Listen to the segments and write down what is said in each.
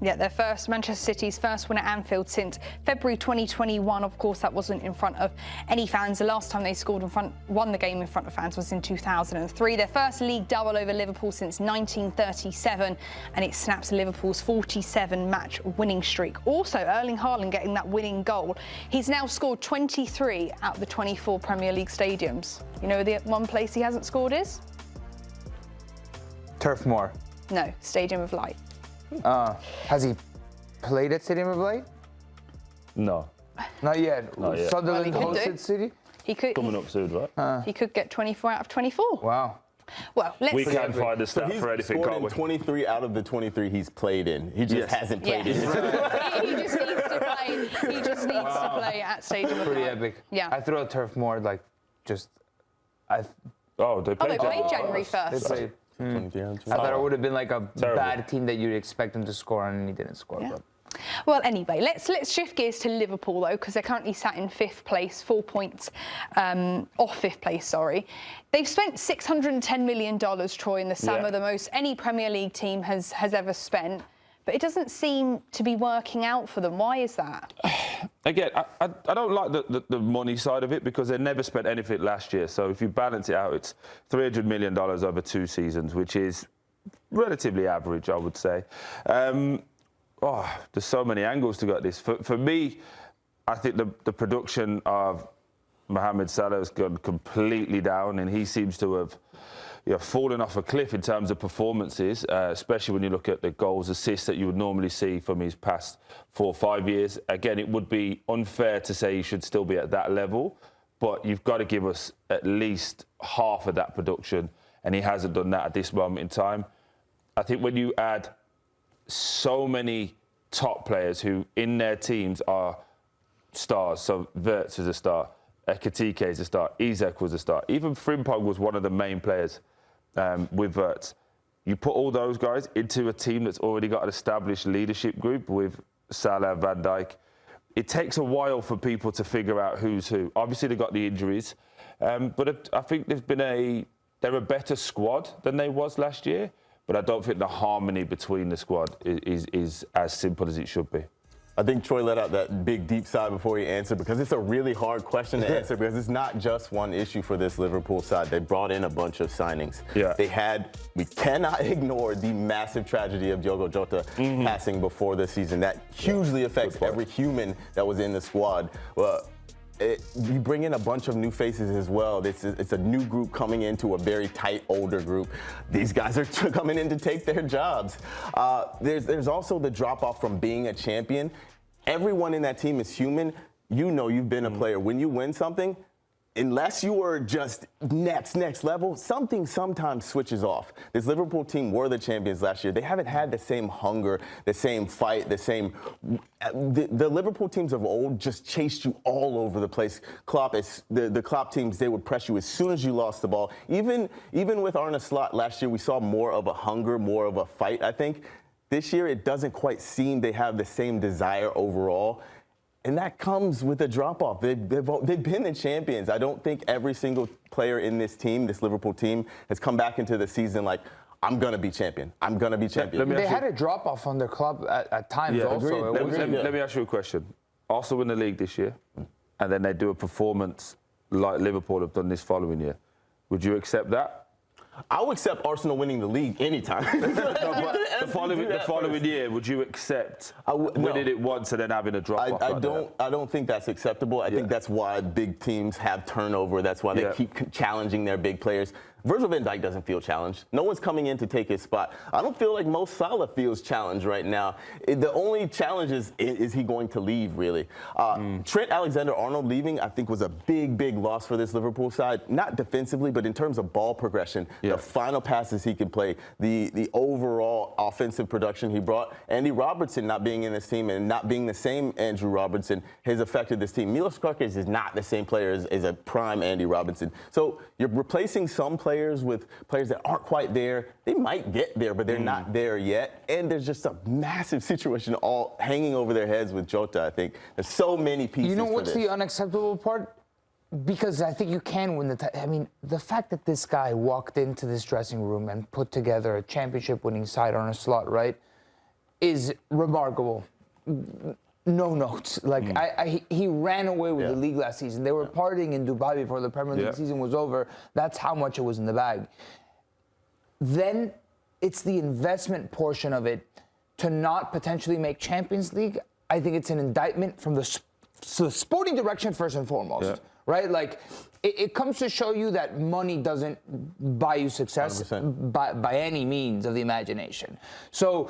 Yeah, Manchester City's first win at Anfield since February 2021. Of course, that wasn't in front of any fans. The last time they won the game in front of fans was in 2003. Their first league double over Liverpool since 1937, and it snaps Liverpool's 47-match winning streak. Also, Erling Haaland getting that winning goal. He's now scored 23 out of the 24 Premier League stadiums. You know the one place he hasn't scored is? Turf Moor. No, Stadium of Light. Has he played at Stadium of Light? No. Not yet. Not yet. Sunderland Well, he could hosted do. City? He could. Coming up soon, right? He could get 24 out of 24. Wow. Well, let's. We can find a stat for anything, scored can't we? in 23 out of the 23 he's played in. He just hasn't played in. he just needs to play. He just needs to play at Stadium of Pretty Light. epic. Yeah. I threw a Turf Moor, like, just... Oh, they played, They played January They 1st. played. 23 out of 23. I thought it would have been like a Terrible. bad team that you'd expect him to score on, and he didn't score. Yeah. But Well, anyway, let's shift gears to Liverpool, though, because they're currently sat in 5th place, 4 points off 5th place, sorry. They've spent $610 million, Troy, in the sum of the most any Premier League team has ever spent. But it doesn't seem to be working out for them. Why is that? Again, I don't like the money side of it because they never spent anything last year. So if you balance it out, it's $300 million over 2 seasons, which is relatively average, I would say. There's so many angles to go at this. For me, I think the production of Mohamed Salah has gone completely down, and he seems to have fallen off a cliff in terms of performances, especially when you look at the goals, assists that you would normally see from his past 4 or 5 years. Again, it would be unfair to say he should still be at that level, but you've got to give us at least half of that production, and he hasn't done that at this moment in time. I think when you add so many top players who in their teams are stars, so Wirtz is a star, Ekitike is a star, Isak was a star, even Frimpong was one of the main players with Wirtz. You put all those guys into a team that's already got an established leadership group with Salah, Van Dijk. It takes a while for people to figure out who's who. Obviously, they've got the injuries, but I think they're a better squad than they was last year. But I don't think the harmony between the squad is as simple as it should be. I think Troy let out that big, deep side before he answered because it's a really hard question to answer because it's not just one issue for this Liverpool side. They brought in a bunch of signings. Yeah. We cannot ignore the massive tragedy of Diogo Jota passing before the season. That hugely affects every human that was in the squad. We bring in a bunch of new faces as well. It's a new group coming into a very tight, older group. These guys are coming in to take their jobs. There's also the drop-off from being a champion. Everyone in that team is human. You know you've been a player. When you win something, unless you were just next level, something sometimes switches off. This Liverpool team were the champions last year. They haven't had the same hunger, the same fight, the same... The Liverpool teams of old just chased you all over the place. The Klopp teams, they would press you as soon as you lost the ball. Even with Arne Slot last year, we saw more of a hunger, more of a fight, I think. This year, it doesn't quite seem they have the same desire overall. And that comes with a drop-off. They've been the champions. I don't think every single player in this team, this Liverpool team, has come back into the season like, I'm going to be champion. I'm going to be champion. they had a drop-off on their club at times also. Let me ask you a question. Arsenal win the league this year, and then they do a performance like Liverpool have done this following year. Would you accept that? I would accept Arsenal winning the league anytime. The following year, would you accept winning it once and then having a drop-off? I don't think that's acceptable. I think that's why big teams have turnover. That's why they keep challenging their big players. Virgil van Dijk doesn't feel challenged. No one's coming in to take his spot. I don't feel like Mo Salah feels challenged right now. The only challenge is he going to leave, really? Trent Alexander-Arnold leaving, I think, was a big loss for this Liverpool side. Not defensively, but in terms of ball progression, the final passes he can play, the overall offensive production he brought. Andy Robertson not being in this team and not being the same Andrew Robertson has affected this team. Milos Kerkez is not the same player as a prime Andy Robertson. So you're replacing some players with players that aren't quite there. They might get there, but they're not there yet. And there's just a massive situation all hanging over their heads with Jota, I think. There's so many pieces. You know what's the unacceptable part? Because I think you can win the fact that this guy walked into this dressing room and put together a championship-winning side on a slot, right? is remarkable. No notes. Like he ran away with the league last season. They were partying in Dubai before the Premier League season was over. That's how much it was in the bag. Then it's the investment portion of it to not potentially make Champions League. I think it's an indictment from the sporting direction first and foremost, right? Like it comes to show you that money doesn't buy you success by any means of the imagination. So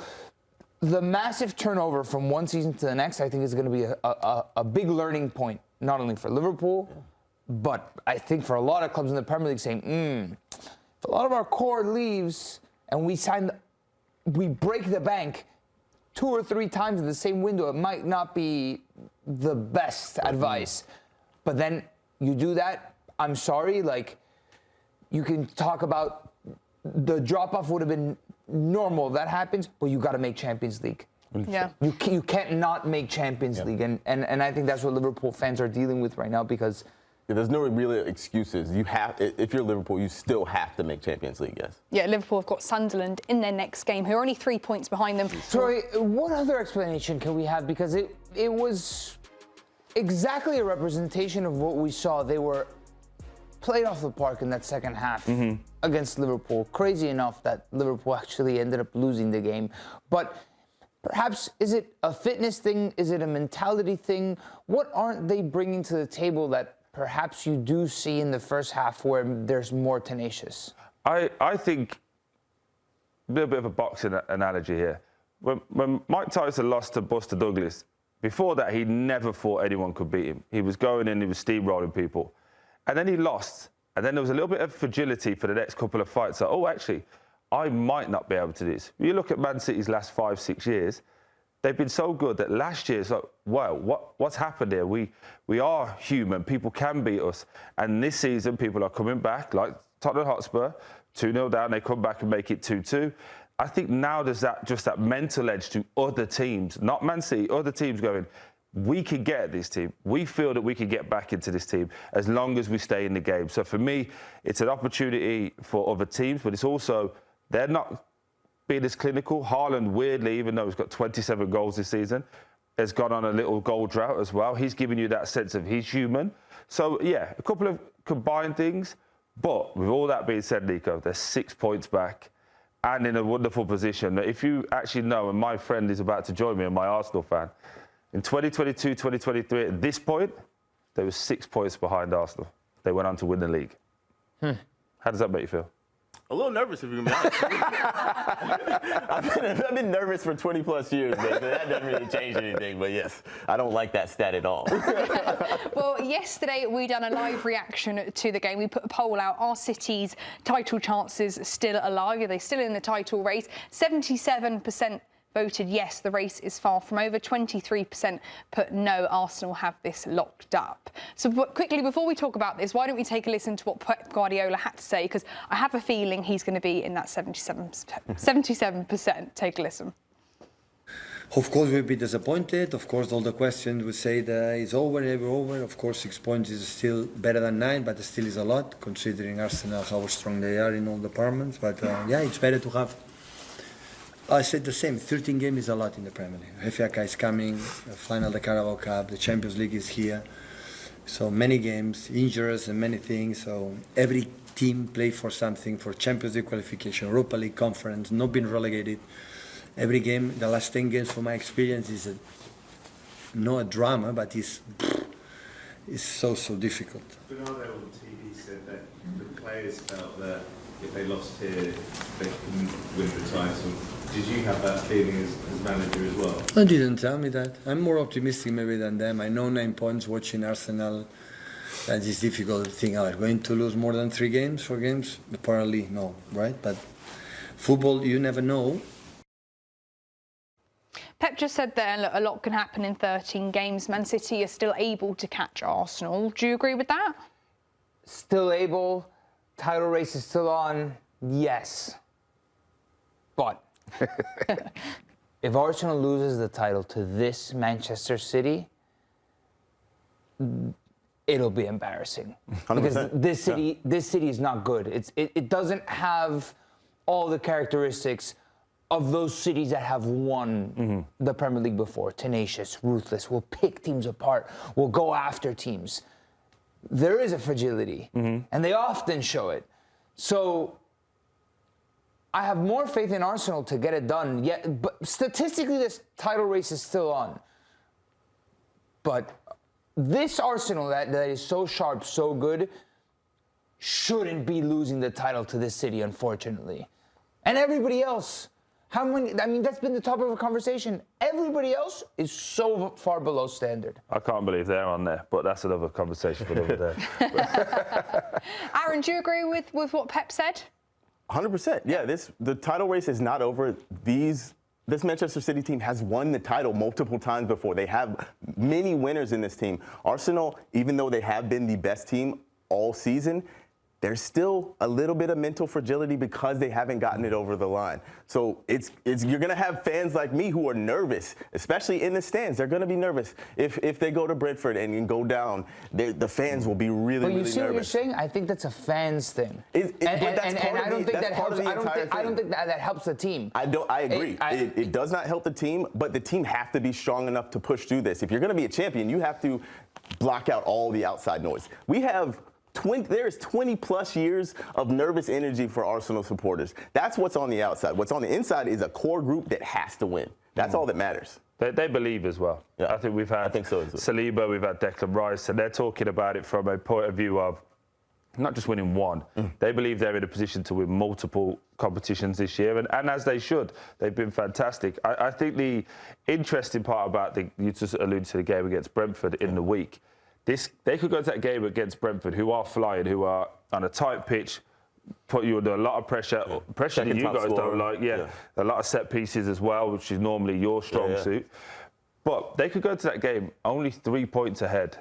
the massive turnover from one season to the next, I think, is going to be a big learning point, not only for Liverpool, but I think for a lot of clubs in the Premier League saying, if a lot of our core leaves and we break the bank 2 or 3 times in the same window, it might not be the best advice. But then you do that, I'm sorry, like, you can talk about the drop-off would have been normal, that happens, but you got to make Champions League. Yeah. You can't not make Champions League, and I think that's what Liverpool fans are dealing with right now, because there's no real excuses. You have, if you're Liverpool, you still have to make Champions League. Yes. Yeah, Liverpool have got Sunderland in their next game, who are only 3 points behind them. Sorry, what other explanation can we have? Because it was exactly a representation of what we saw. They were played off the park in that second half against Liverpool. Crazy enough that Liverpool actually ended up losing the game. But perhaps, is it a fitness thing? Is it a mentality thing? What aren't they bringing to the table that perhaps you do see in the first half where there's more tenacious? I think a little bit of a boxing analogy here. When Mike Tyson lost to Buster Douglas, before that he never thought anyone could beat him. He was going in, he was steamrolling people. And then he lost. And then there was a little bit of fragility for the next couple of fights. So, oh, actually, I might not be able to do this. You look at Man City's last 5-6 years, they've been so good that last year it's like, wow, what's happened here? We are human. People can beat us. And this season, people are coming back, like Tottenham Hotspur, 2-0 down, they come back and make it 2-2. I think now there's that mental edge to other teams, not Man City, other teams going, we can get at this team. We feel that we can get back into this team as long as we stay in the game. So for me, it's an opportunity for other teams, but it's also, they're not being as clinical. Haaland, weirdly, even though he's got 27 goals this season, has gone on a little goal drought as well. He's giving you that sense of he's human. So, yeah, a couple of combined things. But with all that being said, Nico, they're 6 points back and in a wonderful position. If you actually know, and my friend is about to join me, and my Arsenal fan, in 2022, 2023, at this point, they were 6 points behind Arsenal. They went on to win the league. How does that make you feel? A little nervous, if you can be honest. I've been nervous for 20 plus years, but that doesn't really change anything. But yes, I don't like that stat at all. Well, yesterday we done a live reaction to the game. We put a poll out. Are City's title chances still alive? Are they still in the title race? 77% voted yes, the race is far from over. 23% put no, Arsenal have this locked up. So quickly, before we talk about this, why don't we take a listen to what Pep Guardiola had to say? Because I have a feeling he's going to be in that 77%. Take a listen. Of course, we'll be disappointed. Of course, all the questions we say that it's over, never over. Of course, 6 points is still better than 9, but it still is a lot, considering Arsenal, how strong they are in all departments. But yeah, it's better to have. I said the same, 13 games is a lot in the Premier League. FA Cup is coming, the final of the Carabao Cup, the Champions League is here. So many games, injuries and many things. So every team play for something, for Champions League qualification, Europa League conference, not being relegated. Every game, the last 10 games from my experience is not a drama, but it's so difficult. Bernardo on TV said that the players felt that if they lost here, they couldn't win the title. Did you have that feeling as manager as well? They didn't tell me that. I'm more optimistic maybe than them. I know 9 points watching Arsenal. That is difficult to think. Are going to lose more than 4 games? Apparently, no, right? But football, you never know. Pep just said there a lot can happen in 13 games. Man City are still able to catch Arsenal. Do you agree with that? Still able. Title race is still on. Yes. But if Arsenal loses the title to this Manchester City, it'll be embarrassing. 100%. Because this city is not good. It doesn't have all the characteristics of those cities that have won the Premier League before. Tenacious, ruthless, will pick teams apart, will go after teams. There is a fragility, and they often show it. So I have more faith in Arsenal to get it done. Yet, but statistically, this title race is still on. But this Arsenal that is so sharp, so good, shouldn't be losing the title to this city, unfortunately. And everybody else, how many? I mean, that's been the topic of a conversation. Everybody else is so far below standard. I can't believe they're on there, but that's another conversation for another day. Aaron, do you agree with what Pep said? 100%. Yeah, the title race is not over. This Manchester City team has won the title multiple times before. They have many winners in this team. Arsenal, even though they have been the best team all season, there's still a little bit of mental fragility because they haven't gotten it over the line. So you're going to have fans like me who are nervous, especially in the stands. They're going to be nervous. If they go to Brentford and go down, the fans will be really, really nervous. But you see what you're saying? I think that's a fans thing. I don't think that helps the team. I agree. It does not help the team, but the team have to be strong enough to push through this. If you're going to be a champion, you have to block out all the outside noise. There is 20-plus years of nervous energy for Arsenal supporters. That's what's on the outside. What's on the inside is a core group that has to win. That's all that matters. They believe as well. Yeah. I think we've had Saliba, we've had Declan Rice, and they're talking about it from a point of view of not just winning one. They believe they're in a position to win multiple competitions this year, and as they should. They've been fantastic. I think the interesting part about you just alluded to the game against Brentford in the week. They could go to that game against Brentford, who are flying, who are on a tight pitch, put you under a lot of pressure that you guys don't like. A lot of set pieces as well, which is normally your strong suit. But they could go to that game only 3 points ahead.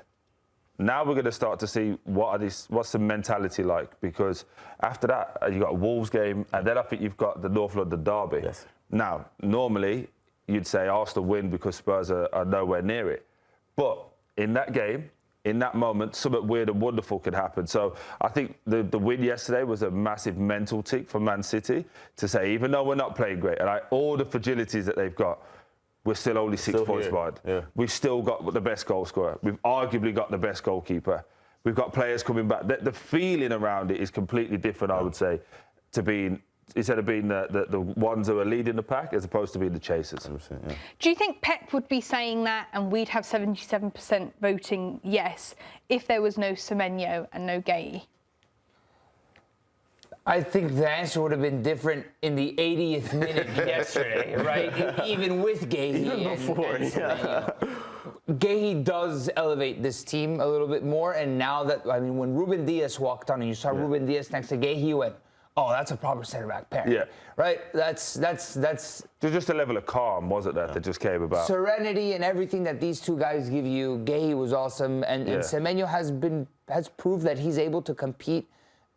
Now we're going to start to see what's the mentality like, because after that you've got a Wolves game, and then I think you've got the North London derby. Yes. Now, normally you'd say Arsenal win because Spurs are nowhere near it. But in that game, in that moment, something weird and wonderful could happen. So I think the win yesterday was a massive mental tick for Man City to say, even though we're not playing great, and all the fragilities that they've got, we're still only 6 points behind. Yeah. We've still got the best goal scorer. We've arguably got the best goalkeeper. We've got players coming back. The feeling around it is completely different, I would say, to being... instead of being the ones who are leading the pack as opposed to being the chasers. 100%, yeah. Do you think Pep would be saying that and we'd have 77% voting yes if there was no Semenyo and no Gueye? I think the answer would have been different in the 80th minute yesterday, right? Even with Gueye and Semenyo. Gueye does elevate this team a little bit more, and now that, I mean, when Ruben Dias walked on and you saw Ruben Dias next to Gueye, you went, oh, that's a proper centre-back pair. Yeah. Right? That's... There's just a level of calm, wasn't there, that just came about. Serenity and everything that these two guys give you. Gueye was awesome, and Semenyo has proved that he's able to compete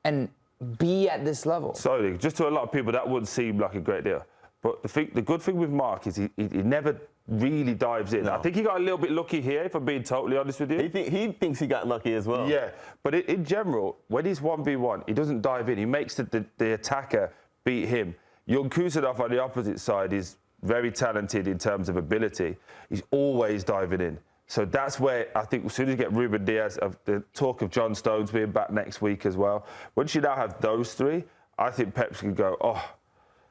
and be at this level. So, just to a lot of people, that wouldn't seem like a great deal. But the good thing with Mark is he never really dives in. No. I think he got a little bit lucky here, if I'm being totally honest with you. He thinks he got lucky as well. Yeah, but in general, when he's 1v1, he doesn't dive in. He makes the attacker beat him. Young Kusadov on the opposite side is very talented in terms of ability. He's always diving in. So that's where I think as soon as you get Ruben Dias, the talk of John Stones being back next week as well, once you now have those three, I think Pep's can go, oh,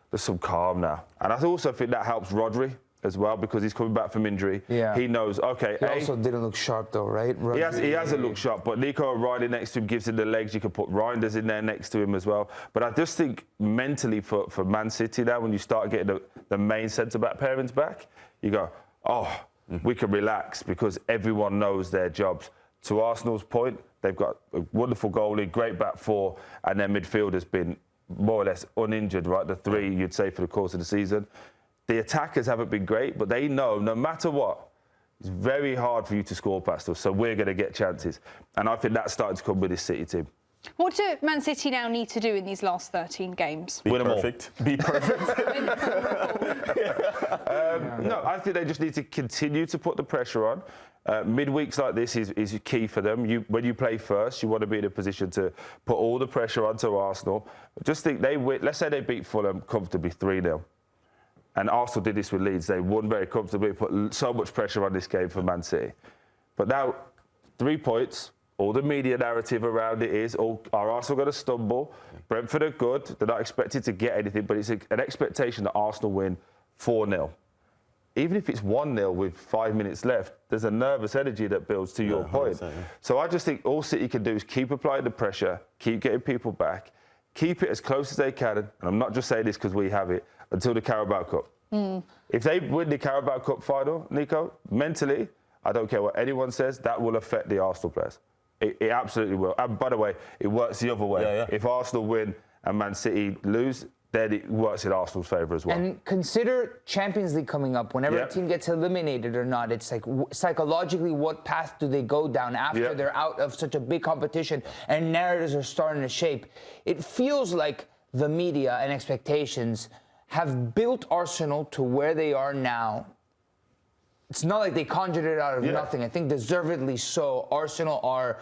there's some calm now. And I also think that helps Rodri as well, because he's coming back from injury. Yeah. He knows, okay. He also didn't look sharp though, right? He hasn't looked sharp, but Nico O'Reilly next to him gives him the legs. You can put Reinders in there next to him as well. But I just think mentally for Man City now, when you start getting the main centre-back pairings back, you go, oh, we can relax because everyone knows their jobs. To Arsenal's point, they've got a wonderful goalie, great back four, and their midfield has been more or less uninjured, right? The three, you'd say, for the course of the season. The attackers haven't been great, but they know no matter what, it's very hard for you to score past us, so we're going to get chances. And I think that's starting to come with this City team. What do Man City now need to do in these last 13 games? Be perfect. Be perfect. No, I think they just need to continue to put the pressure on. Midweeks like this is key for them. When you play first, you want to be in a position to put all the pressure onto Arsenal. Just think let's say they beat Fulham comfortably 3-0. and Arsenal did this with Leeds. They won very comfortably, put so much pressure on this game for Man City. But now, 3 points. All the media narrative around it is, are Arsenal going to stumble? Brentford are good. They're not expected to get anything, but it's an expectation that Arsenal win 4-0. Even if it's 1-0 with 5 minutes left, there's a nervous energy that builds to your point. Yeah. So I just think all City can do is keep applying the pressure, keep getting people back, keep it as close as they can, and I'm not just saying this because we have it, until the Carabao Cup. If they win the Carabao Cup final, Nico, mentally, I don't care what anyone says, that will affect the Arsenal players. It absolutely will. And by the way, it works the other way. Yeah. If Arsenal win and Man City lose, then it works in Arsenal's favour as well. And consider Champions League coming up. Whenever a team gets eliminated or not, it's like psychologically, what path do they go down after they're out of such a big competition and narratives are starting to shape? It feels like the media and expectations have built Arsenal to where they are now. It's not like they conjured it out of nothing. I think deservedly so. Arsenal are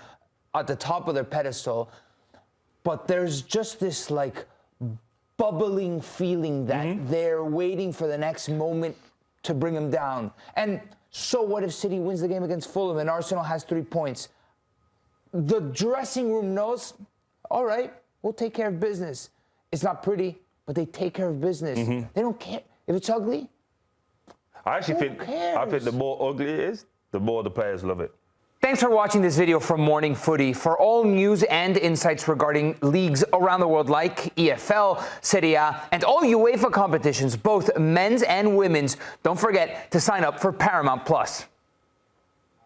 at the top of their pedestal. But there's just this like bubbling feeling that they're waiting for the next moment to bring them down. And so what if City wins the game against Fulham and Arsenal has 3 points? The dressing room knows, all right, we'll take care of business. It's not pretty, but they take care of business. They don't care. If it's ugly, I think the more ugly it is, the more the players love it. Thanks for watching this video from Morning Footy. For all news and insights regarding leagues around the world like EFL, Serie A, and all UEFA competitions, both men's and women's, don't forget to sign up for Paramount Plus.